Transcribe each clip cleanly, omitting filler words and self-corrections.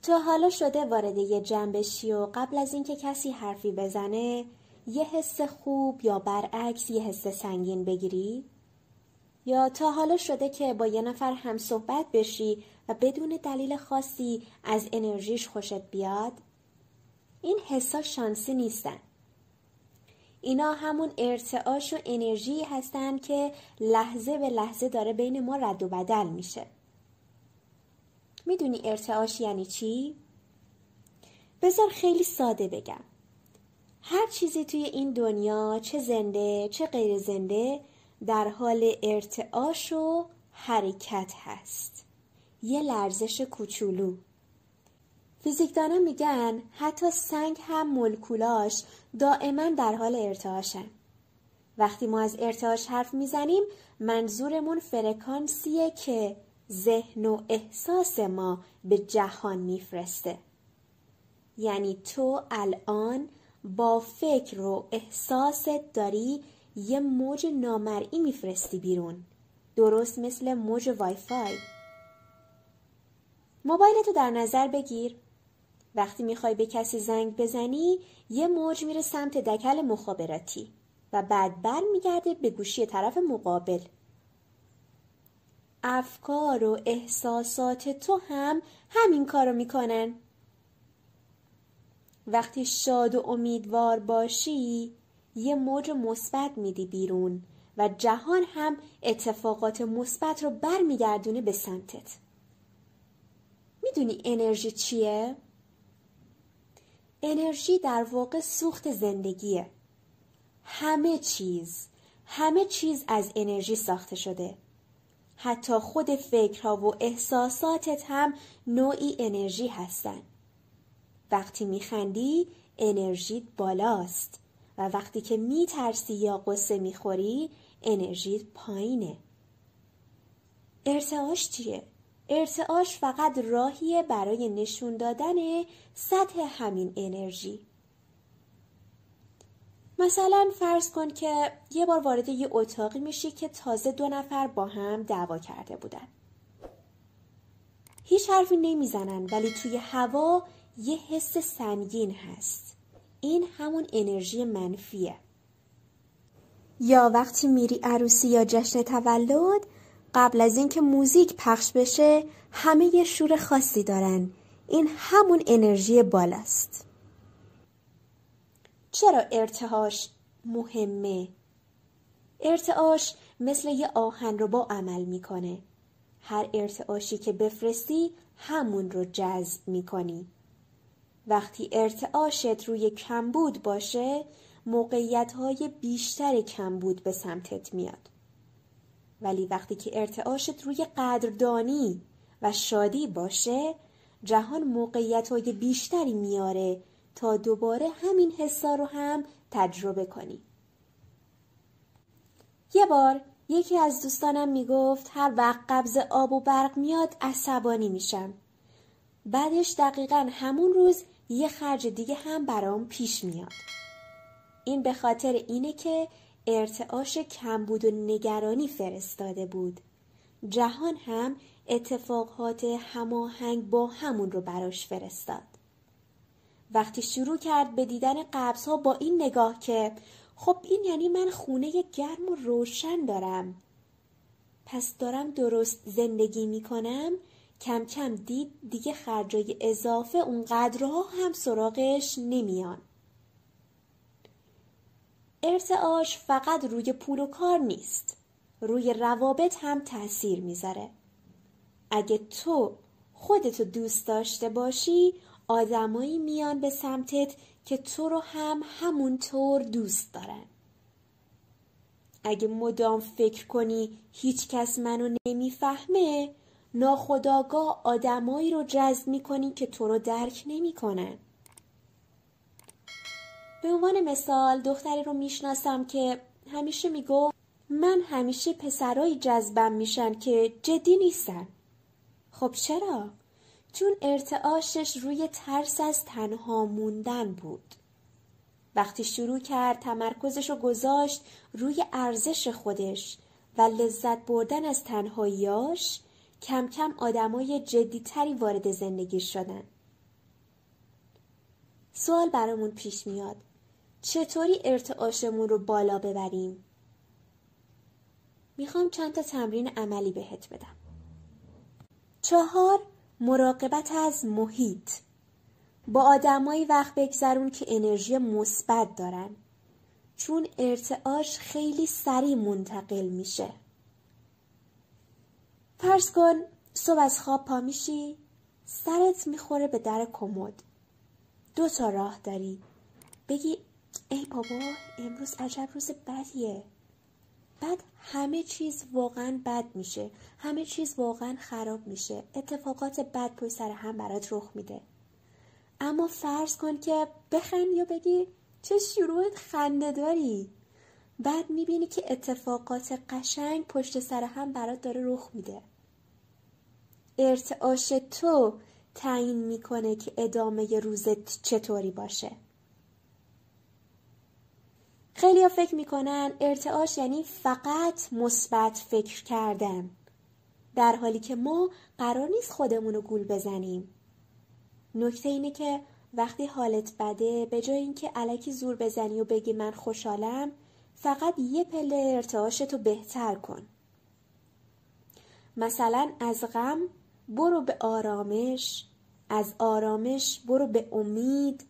تا حالا شده وارد یه جمع بشی و قبل از اینکه کسی حرفی بزنه یه حس خوب یا برعکس یه حس سنگین بگیری؟ یا تا حالا شده که با یه نفر هم صحبت بشی و بدون دلیل خاصی از انرژیش خوشت بیاد؟ این حسا شانسی نیستن. اینا همون ارتعاش و انرژی هستن که لحظه به لحظه داره بین ما رد و بدل میشه. میدونی ارتعاش یعنی چی؟ بذار خیلی ساده بگم. هر چیزی توی این دنیا، چه زنده چه غیر زنده، در حال ارتعاش و حرکت هست. یه لرزش کوچولو. فیزیکدانا میگن حتی سنگ هم مولکولاش دائما در حال ارتعاشن. وقتی ما از ارتعاش حرف میزنیم منظورمون فرکانسیه که ذهن و احساس ما به جهان میفرسته. یعنی تو الان با فکر و احساست داری یه موج نامرئی میفرستی بیرون، درست مثل موج وای فای. موبایلتو در نظر بگیر. وقتی میخوای به کسی زنگ بزنی یه موج میره سمت دکل مخابراتی و بعد بر میگرده به گوشی طرف مقابل. افکار و احساسات تو هم همین کارو میکنن. وقتی شاد و امیدوار باشی یه موج مثبت میدی بیرون و جهان هم اتفاقات مثبت رو برمیگردونه به سمتت. میدونی انرژی چیه؟ انرژی در واقع سوخت زندگیه. همه چیز از انرژی ساخته شده. حتی خود فکرها و احساساتت هم نوعی انرژی هستن. وقتی میخندی انرژیت بالاست و وقتی که میترسی یا قصه میخوری انرژیت پایینه. ارتعاش چیه؟ ارتعاش فقط راهیه برای نشون دادن سطح همین انرژی. مثلا فرض کن که یه بار وارد یه اتاقی میشی که تازه 2 نفر با هم دعوا کرده بودن. هیچ حرفی نمیزنن ولی توی هوا یه حس سنگین هست. این همون انرژی منفیه. یا وقتی میری عروسی یا جشن تولد، قبل از اینکه موزیک پخش بشه همه یه شور خاصی دارن. این همون انرژی بالاست. چرا ارتعاش مهمه؟ ارتعاش مثل یه آهنربا عمل میکنه. هر ارتعاشی که بفرستی همون رو جذب میکنی. وقتی ارتعاشت روی کمبود باشه موقعیت‌های بیشتر کمبود به سمتت میاد. ولی وقتی که ارتعاشت روی قدردانی و شادی باشه جهان موقعیت‌های بیشتری میاره تا دوباره همین حسا رو هم تجربه کنی. یه بار یکی از دوستانم میگفت هر وقت قبض آب و برق میاد عصبانی میشم. بعدش دقیقاً همون روز یه خرج دیگه هم برام پیش میاد. این به خاطر اینه که ارتعاش کمبود و نگرانی فرستاده بود. جهان هم اتفاقات هماهنگ با همون رو براش فرستاد. وقتی شروع کرد به دیدن قبض‌ها با این نگاه که خب این یعنی من خونه گرم و روشن دارم، پس دارم درست زندگی میکنم، کم کم دید دیگه خرجای اضافه اونقدرها هم سراغش نمیان. ارتعاش فقط روی پول و کار نیست، روی روابط هم تأثیر میذاره. اگه تو خودتو دوست داشته باشی آدمایی میان به سمتت که تو رو هم همونطور دوست دارن. اگه مدام فکر کنی هیچ کس منو نمیفهمه ناخودآگاه آدمایی رو جذب میکنی که تو رو درک نمیکنن. به عنوان مثال دختری رو میشناسم که همیشه میگه من همیشه پسرایی جذبم میشن که جدی نیستن. خب چرا؟ چون ارتعاشش روی ترس از تنها موندن بود. وقتی شروع کرد تمرکزش رو گذاشت روی ارزش خودش و لذت بردن از تنهاییاش، کم کم آدمای جدی‌تری وارد زندگیش شدن. سوال برامون پیش میاد. چطوری ارتعاشمون رو بالا ببریم؟ میخوام چند تا تمرین عملی بهت بدم. 4. مراقبت از محیط. با آدمایی وقت بگذرون که انرژی مثبت دارن، چون ارتعاش خیلی سریع منتقل میشه. فرض کن صبح از خواب پا میشی، سرت میخوره به در کمد. 2 تا راه داری. بگی ای بابا امروز عجب روز بدیه. بعد همه چیز واقعا بد میشه، همه چیز واقعا خراب میشه، اتفاقات بد پشت سر هم برات رخ میده. اما فرض کن که بخندی و بگی چه شروع خنده داری. بعد میبینی که اتفاقات قشنگ پشت سر هم برات داره رخ میده. ارتعاش تو تعیین میکنه که ادامه روزت چطوری باشه. خیلی‌ها فکر میکنن ارتعاش یعنی فقط مثبت فکر کردن، در حالی که ما قرار نیست خودمون رو گول بزنیم. نکته اینه که وقتی حالت بده، به جای اینکه الکی زور بزنی و بگی من خوشحالم، فقط یه پله ارتعاشتو بهتر کن. مثلا از غم برو به آرامش، از آرامش برو به امید،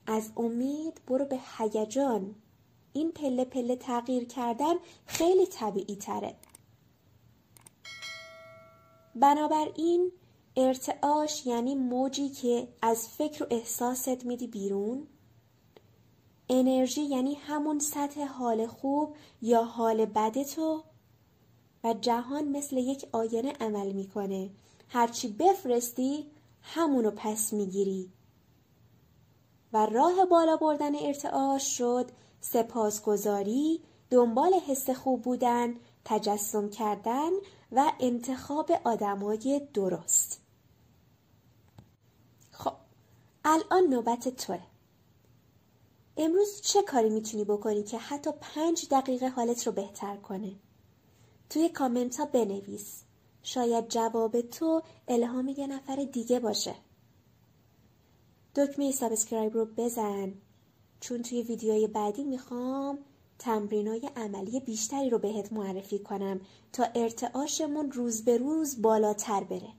از امید برو به هیجان. این پله پله تغییر کردن خیلی طبیعی تره. بنابراین ارتعاش یعنی موجی که از فکر و احساست میدی بیرون. انرژی یعنی همون سطح حال خوب یا حال بد تو. و جهان مثل یک آینه عمل میکنه. هرچی بفرستی همونو پس میگیری. و راه بالا بردن ارتعاش شد سپاسگزاری، دنبال حس خوب بودن، تجسم کردن و انتخاب آدمای درست. خب الان نوبت توه. امروز چه کاری میتونی بکنی که حتی 5 دقیقه حالت رو بهتر کنه؟ توی کامنت ها بنویس. شاید جواب تو الهام یه نفر دیگه باشه. دکمه سابسکرایب رو بزن، چون توی ویدیوهای بعدی میخوام تمرینای عملی بیشتری رو بهت معرفی کنم تا ارتعاشمون روز به روز بالاتر بره.